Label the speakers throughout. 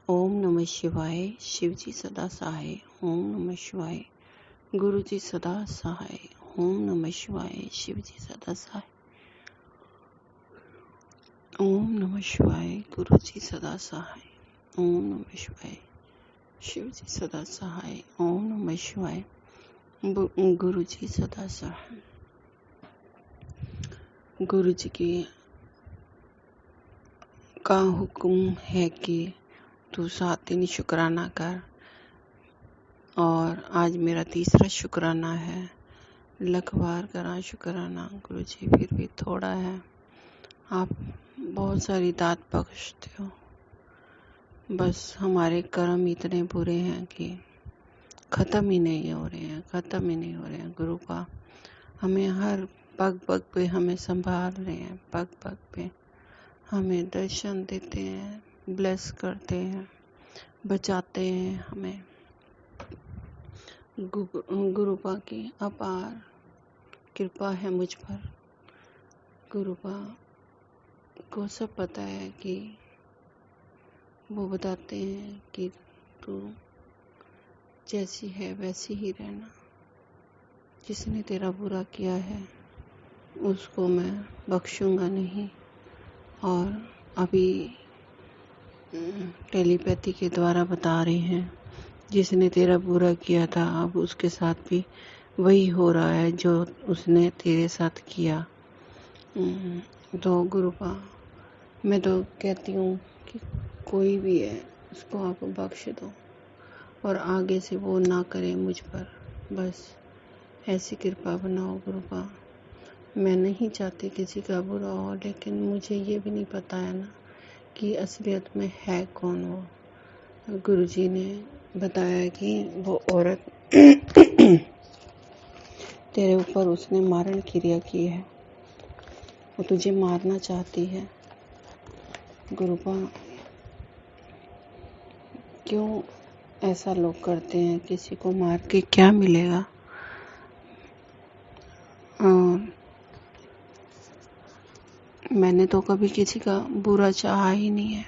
Speaker 1: ओम नमः शिवाय। शिव जी सदा सहाय। ओम नमः शिवाय। गुरु जी सदा सहाय। ओम नमः शिवाय। शिव जी सदा सहाय। ओम नमः शिवाय। गुरु जी सदा सहाय। ओम नमः शिवाय। शिव जी सदा सहाय। ओम नमः शिवाय। गुरु जी सदा सहाय। गुरु जी का हुक्म है कि तू 7 दिन शुक्राना कर, और आज मेरा तीसरा शुक्राना है। लख बार करा शुक्राना गुरु जी, फिर भी थोड़ा है। आप बहुत सारी दात बख्शते हो, बस हमारे कर्म इतने बुरे हैं कि ख़त्म ही नहीं हो रहे हैं। गुरु का हमें हर पग पग पे हमें संभाल रहे हैं, पग पग पे हमें दर्शन देते हैं, ब्लेस करते हैं, बचाते हैं हमें। गुरुपा की अपार कृपा है मुझ पर। गुरुपा को सब पता है कि वो बताते हैं कि तू जैसी है वैसी ही रहना। जिसने तेरा बुरा किया है उसको मैं बख्शूंगा नहीं। और अभी टेलीपैथी के द्वारा बता रहे हैं, जिसने तेरा बुरा किया था अब उसके साथ भी वही हो रहा है जो उसने तेरे साथ किया। तो गुरुपा मैं तो कहती हूँ कि कोई भी है उसको आप बख्श दो, और आगे से वो ना करे मुझ पर। बस ऐसी कृपा बनाओ गुरुपा। मैं नहीं चाहती किसी का बुरा हो, लेकिन मुझे ये भी नहीं पता है ना कि असलियत में है कौन वो। गुरुजी ने बताया कि वो औरत तेरे ऊपर उसने मारण क्रिया की है, वो तुझे मारना चाहती है। गुरुपा क्यों ऐसा लोग करते हैं? किसी को मार के क्या मिलेगा? मैंने तो कभी किसी का बुरा चाहा ही नहीं है।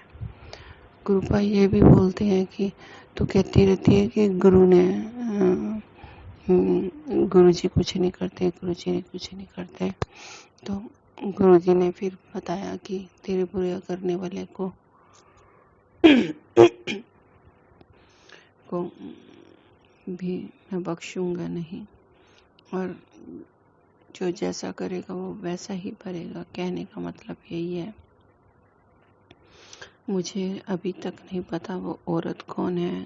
Speaker 1: गुरुपा ये भी बोलते हैं कि तू कहती रहती है कि गुरुजी कुछ नहीं करते। तो गुरुजी ने फिर बताया कि तेरे बुरा करने वाले को भी मैं बख्शूंगा नहीं, और जो जैसा करेगा वो वैसा ही भरेगा। कहने का मतलब यही है। मुझे अभी तक नहीं पता वो औरत कौन है।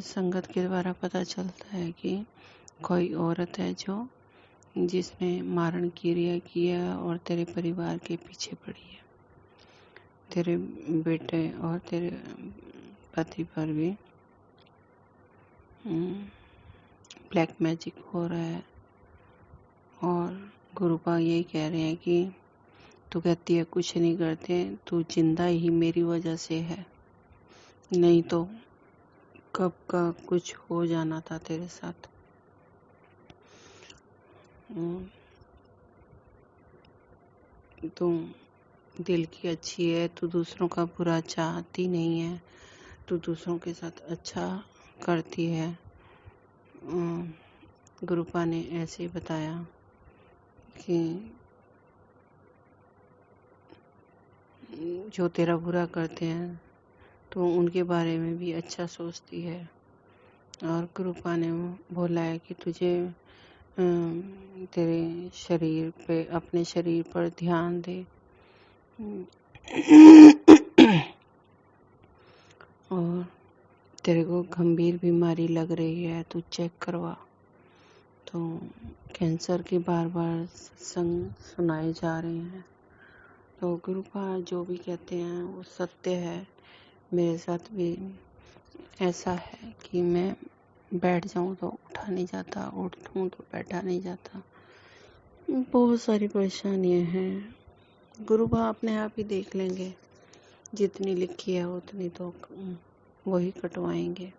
Speaker 1: संगत के द्वारा पता चलता है कि कोई औरत है जो जिसने मारण क्रिया किया और तेरे परिवार के पीछे पड़ी है। तेरे बेटे और तेरे पति पर भी ब्लैक मैजिक हो रहा है। और गुरुपा यही कह रहे हैं कि तू कहती है कुछ नहीं करते, तू जिंदा ही मेरी वजह से है, नहीं तो कब का कुछ हो जाना था तेरे साथ। तू दिल की अच्छी है, तू दूसरों का बुरा चाहती नहीं है, तू दूसरों के साथ अच्छा करती है। गुरुपा ने ऐसे बताया कि जो तेरा बुरा करते हैं तो उनके बारे में भी अच्छा सोचती है। और गुरुपा ने बोला है कि तुझे तेरे शरीर पे, अपने शरीर पर ध्यान दे और तेरे को गंभीर बीमारी लग रही है, तू चेक करवा। तो कैंसर के बार सत्संग सुनाए जा रहे हैं। तो गुरुपा जो भी कहते हैं वो सत्य है। मेरे साथ भी ऐसा है कि मैं बैठ जाऊं तो उठा नहीं जाता, उठूं तो बैठा नहीं जाता। बहुत सारी परेशानियां हैं। गुरुपा अपने आप ही देख लेंगे, जितनी लिखी है उतनी तो वही कटवाएंगे।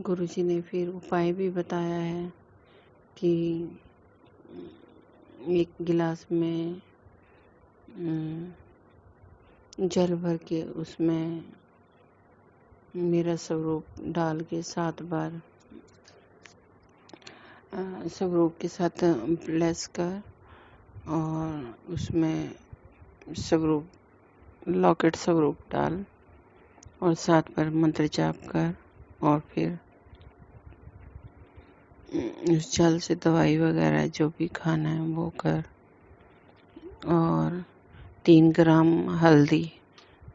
Speaker 1: गुरुजी ने फिर उपाय भी बताया है कि एक गिलास में जल भर के उसमें मेरा स्वरूप डाल के 7 बार स्वरूप के साथ प्लस कर और उसमें स्वरूप लॉकेट स्वरूप डाल और 7 बार मंत्र जाप कर और फिर उस जल से दवाई वगैरह जो भी खाना है वो कर और 3 ग्राम हल्दी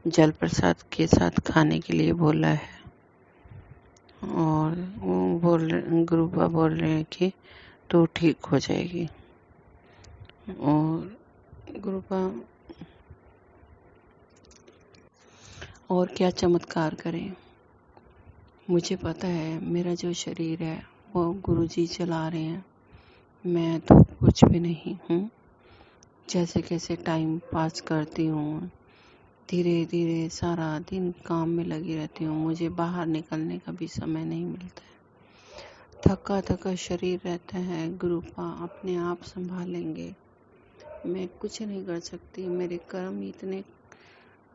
Speaker 1: जल प्रसाद के साथ खाने के लिए बोला है। और वो गुरुपा बोल रहे हैं कि तो ठीक हो जाएगी। और गुरुपा और क्या चमत्कार करें। मुझे पता है मेरा जो शरीर है वो गुरुजी चला रहे हैं, मैं तो कुछ भी नहीं हूँ। जैसे कैसे टाइम पास करती हूँ, धीरे धीरे सारा दिन काम में लगी रहती हूँ। मुझे बाहर निकलने का भी समय नहीं मिलता है। थका थका शरीर रहता है। गुरुपा अपने आप संभालेंगे, मैं कुछ नहीं कर सकती। मेरे कर्म इतने,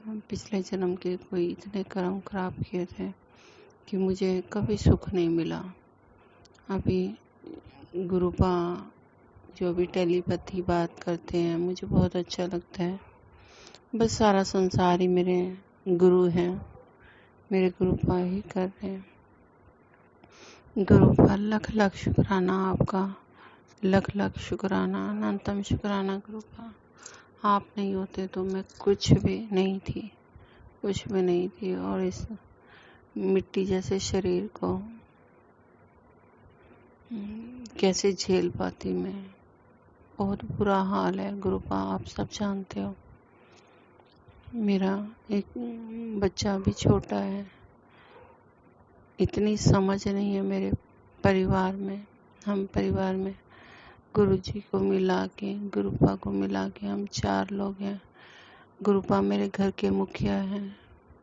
Speaker 1: पिछले जन्म के कोई इतने कर्म खराब किए थे कि मुझे कभी सुख नहीं मिला। अभी गुरुपा जो अभी टेलीपैथी बात करते हैं मुझे बहुत अच्छा लगता है। बस सारा संसार ही मेरे गुरु हैं, मेरे गुरुपा ही कर रहे हैं। गुरुपा लख लख शुक्राना आपका, लख लख शुक्राना, अनंतम शुक्राना गुरुपा। आप नहीं होते तो मैं कुछ भी नहीं थी, कुछ भी नहीं थी। और इस मिट्टी जैसे शरीर को कैसे झेल पाती मैं। बहुत बुरा हाल है गुरुपा, आप सब जानते हो। मेरा एक बच्चा भी छोटा है, इतनी समझ नहीं है मेरे परिवार में। हम परिवार में गुरुजी को मिला के, गुरुपा को मिला के हम 4 लोग हैं। गुरुपा मेरे घर के मुखिया हैं,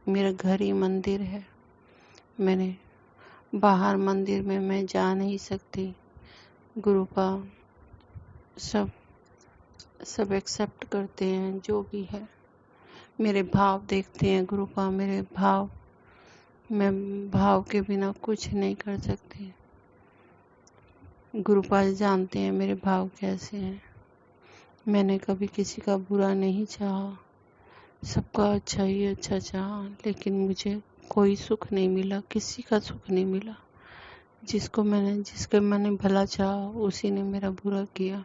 Speaker 1: मेरा घर ही मंदिर है। मैंने बाहर मंदिर में मैं जा नहीं सकती। गुरुपा सब एक्सेप्ट करते हैं जो भी है। मेरे भाव देखते हैं गुरुपा, मेरे भाव, मैं भाव के बिना कुछ नहीं कर सकती। गुरुपा जानते हैं मेरे भाव कैसे हैं। मैंने कभी किसी का बुरा नहीं चाहा, सबका अच्छा ही अच्छा चाहा, लेकिन मुझे कोई सुख नहीं मिला, किसी का सुख नहीं मिला। जिसके मैंने भला चाहा उसी ने मेरा बुरा किया।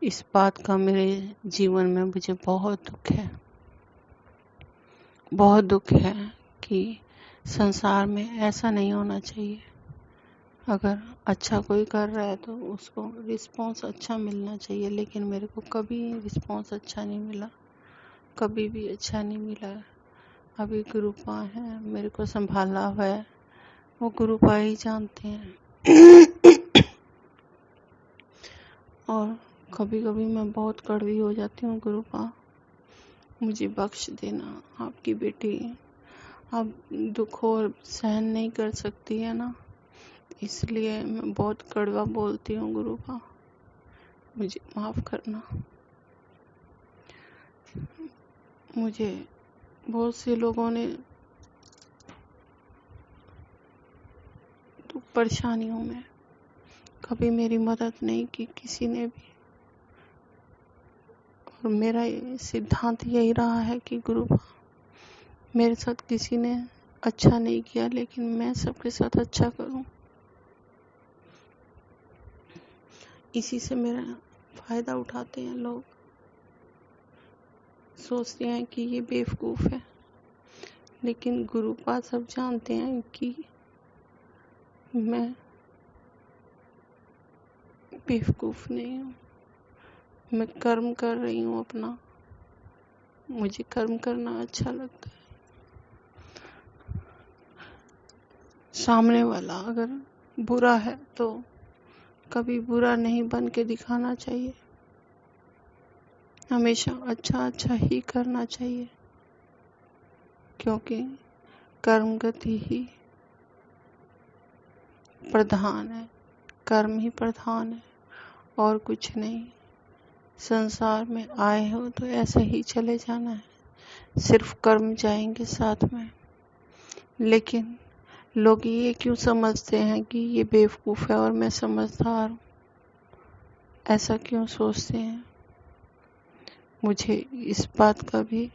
Speaker 1: इस बात का मेरे जीवन में मुझे बहुत दुख है, बहुत दुख है कि संसार में ऐसा नहीं होना चाहिए। अगर अच्छा कोई कर रहा है तो उसको रिस्पॉन्स अच्छा मिलना चाहिए, लेकिन मेरे को कभी रिस्पॉन्स अच्छा नहीं मिला, कभी भी अच्छा नहीं मिला। अभी गुरुपा है मेरे को संभाला हुआ है, वो गुरुपा ही जानते हैं। और कभी कभी मैं बहुत कड़वी हो जाती हूँ। गुरुपा मुझे बख्श देना, आपकी बेटी अब दुख और सहन नहीं कर सकती है ना, इसलिए मैं बहुत कड़वा बोलती हूँ। गुरुपा मुझे माफ करना। मुझे बहुत से लोगों ने तो परेशानियों में कभी मेरी मदद नहीं की, किसी ने भी। और मेरा सिद्धांत यही रहा है कि गुरुपा मेरे साथ किसी ने अच्छा नहीं किया, लेकिन मैं सबके साथ अच्छा करूं। इसी से मेरा फायदा उठाते हैं लोग, सोचते हैं कि ये बेवकूफ है, लेकिन गुरुपा सब जानते हैं कि मैं बेवकूफ नहीं हूँ। मैं कर्म कर रही हूँ अपना, मुझे कर्म करना अच्छा लगता है। सामने वाला अगर बुरा है तो कभी बुरा नहीं बन के दिखाना चाहिए, हमेशा अच्छा अच्छा ही करना चाहिए, क्योंकि कर्म गति ही प्रधान है, कर्म ही प्रधान है और कुछ नहीं। संसार में आए हो तो ऐसे ही चले जाना है, सिर्फ कर्म जाएंगे साथ में। लेकिन लोग ये क्यों समझते हैं कि ये बेवकूफ़ है और मैं समझदार हूँ? ऐसा क्यों सोचते हैं? मुझे इस बात का भी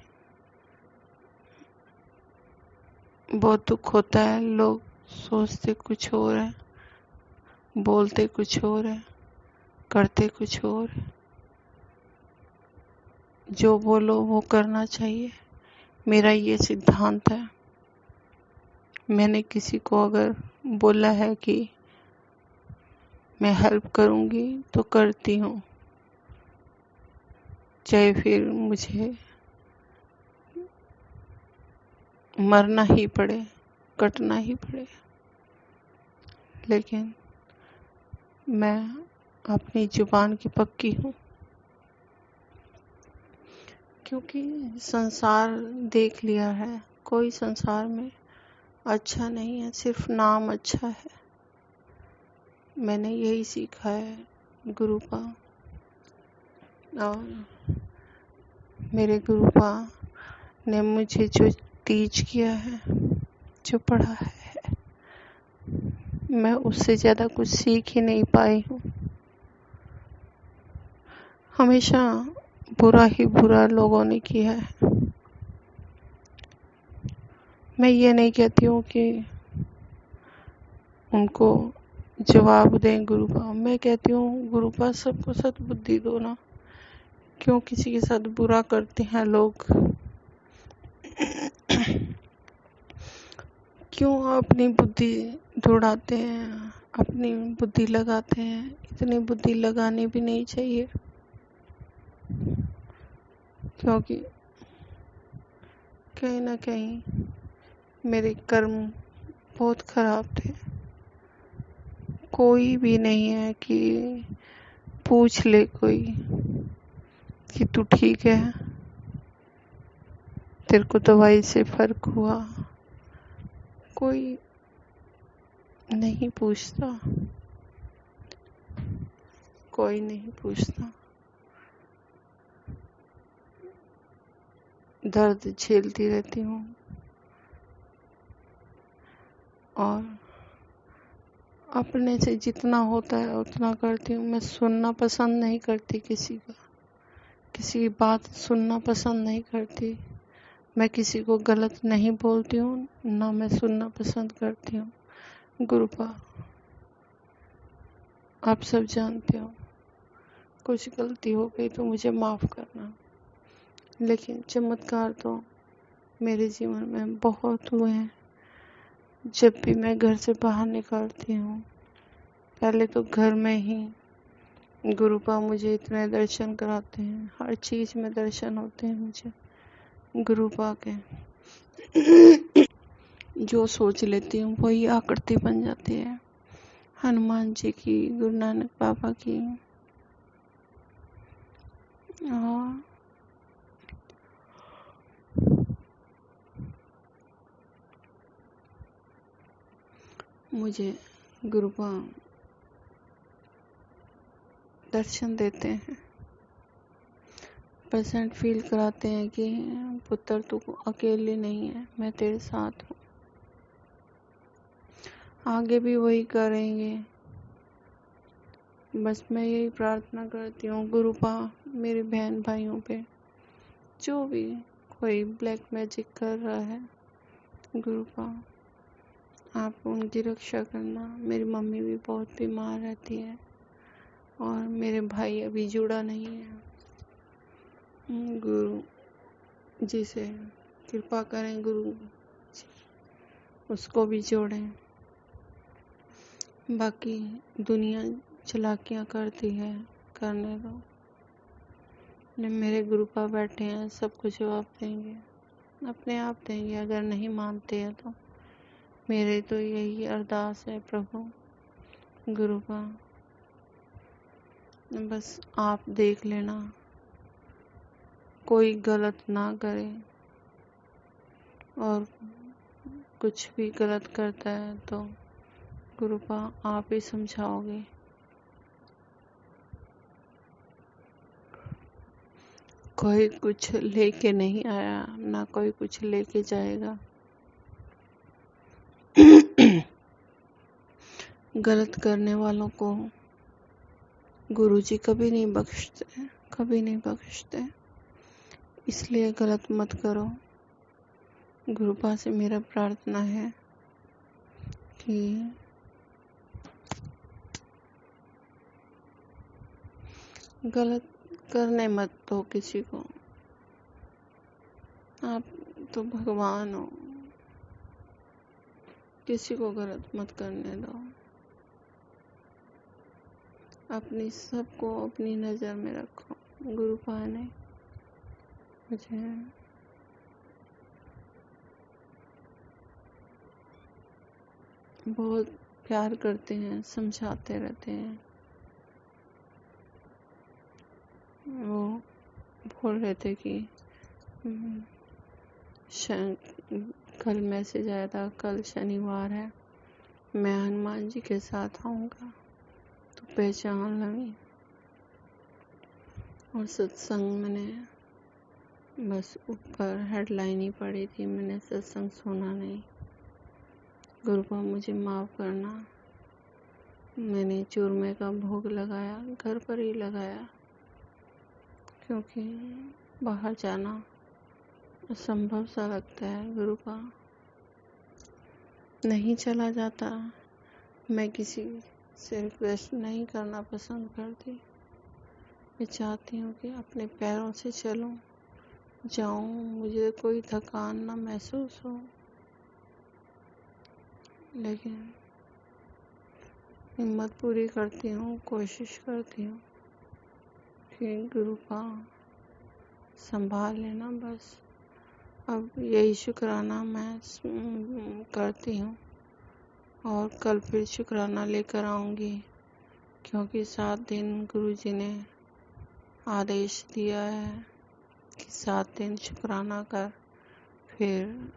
Speaker 1: बहुत दुख होता है। लोग सोचते कुछ और है, बोलते कुछ और है, करते कुछ और है। जो बोलो वो करना चाहिए, मेरा ये सिद्धांत है। मैंने किसी को अगर बोला है कि मैं हेल्प करूँगी तो करती हूँ, चाहे फिर मुझे मरना ही पड़े, कटना ही पड़े। लेकिन मैं अपनी जुबान की पक्की हूँ, क्योंकि संसार देख लिया है। कोई संसार में अच्छा नहीं है, सिर्फ नाम अच्छा है। मैंने यही सीखा है गुरुपा, और मेरे गुरुपा ने मुझे जो टीच किया है, जो पढ़ा है, मैं उससे ज़्यादा कुछ सीख ही नहीं पाई हूँ। हमेशा बुरा ही बुरा लोगों ने किया है। मैं ये नहीं कहती हूँ कि उनको जवाब दें गुरुपा। मैं कहती हूँ गुरुपा सबको सद्बुद्धि दो ना। क्यों किसी के साथ बुरा करते हैं लोग? क्यों अपनी बुद्धि दौड़ाते हैं, अपनी बुद्धि लगाते हैं? इतनी बुद्धि लगानी भी नहीं चाहिए, क्योंकि कहीं ना कहीं मेरे कर्म बहुत खराब थे। कोई भी नहीं है कि पूछ ले कोई कि तू ठीक है, तेरे को दवाई से फर्क हुआ। कोई नहीं पूछता, कोई नहीं पूछता। दर्द झेलती रहती हूँ और अपने से जितना होता है उतना करती हूँ। मैं सुनना पसंद नहीं करती किसी का, किसी की बात सुनना पसंद नहीं करती। मैं किसी को गलत नहीं बोलती हूँ, ना मैं सुनना पसंद करती हूँ। गुरुपा, आप सब जानते हो, कुछ गलती हो गई तो मुझे माफ़ करना। लेकिन चमत्कार तो मेरे जीवन में बहुत हुए हैं। जब भी मैं घर से बाहर निकलती हूँ, पहले तो घर में ही गुरुपा मुझे इतने दर्शन कराते हैं, हर चीज़ में दर्शन होते हैं मुझे गुरुपा के। जो सोच लेती हूँ वही आकृति बन जाती है। हनुमान जी की, गुरु नानक बाबा की, और मुझे गुरुपा दर्शन देते हैं, प्रेजेंट फील कराते हैं कि पुत्र तू अकेले नहीं है, मैं तेरे साथ हूँ। आगे भी वही करेंगे। बस मैं यही प्रार्थना करती हूँ गुरुपा, मेरे बहन भाइयों पे जो भी कोई ब्लैक मैजिक कर रहा है, गुरुपा आप उनकी रक्षा करना। मेरी मम्मी भी बहुत बीमार रहती है और मेरे भाई अभी जुड़ा नहीं है। गुरु जी से कृपा करें, गुरु जी उसको भी जोड़ें। बाकी दुनिया चालाकियाँ करती है, करने दो। मेरे गुरुपा बैठे हैं, सबको जवाब देंगे, अपने आप देंगे। अगर नहीं मानते हैं तो मेरे तो यही अरदास है, प्रभु गुरुपा बस आप देख लेना, कोई गलत ना करे, और कुछ भी गलत करता है तो गुरुपा आप ही समझाओगे। कोई कुछ लेके नहीं आया, ना कोई कुछ लेके जाएगा। गलत करने वालों को गुरुजी कभी नहीं बख्शते, कभी नहीं बख्शते। इसलिए गलत मत करो। गुरुपा से मेरा प्रार्थना है कि गलत करने मत दो किसी को। आप तो भगवान हो, किसी को गलत मत करने दो। अपनी सबको अपनी नज़र में रखो। गुरुपा ने मुझे बहुत प्यार करते हैं, समझाते रहते हैं। वो बोल रहे थे कि कल मैसेज आया था, कल शनिवार है, मैं हनुमान जी के साथ आऊँगा तो पहचान लगी। और सत्संग मैंने बस ऊपर हेडलाइन ही पढ़ी थी, मैंने सत्संग सुना नहीं। गुरुपा मुझे माफ़ करना। मैंने चूरमे का भोग लगाया, घर पर ही लगाया, क्योंकि बाहर जाना असंभव सा लगता है। गुरुपा नहीं चला जाता। मैं किसी से रिक्वेस्ट नहीं करना पसंद करती। मैं चाहती हूँ कि अपने पैरों से चलूं, जाऊं, मुझे कोई थकान ना महसूस हो। लेकिन हिम्मत पूरी करती हूँ, कोशिश करती हूँ कि गुरुपा संभाल लेना बस। अब यही शुक्राना मैं करती हूँ और कल फिर शुक्राना लेकर आऊँगी, क्योंकि 7 दिन गुरुजी ने आदेश दिया है कि 7 दिन शुक्राना कर, फिर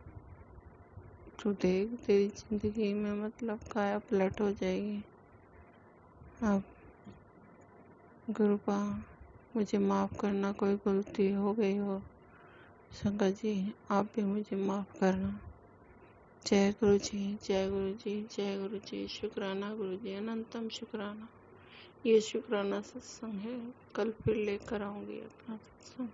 Speaker 1: तू देख तेरी जिंदगी में मतलब काया पलट हो जाएगी। अब गुरुपा मुझे माफ़ करना, कोई गलती हो गई हो संगत जी, आप भी मुझे माफ़ करना। जय गुरु जी, जय गुरु जी, जय गुरु जी। शुक्राना गुरु जी, अनंतम शुक्राना। ये शुक्राना सत्संग है, कल फिर लेकर आऊँगी अपना सत्संग।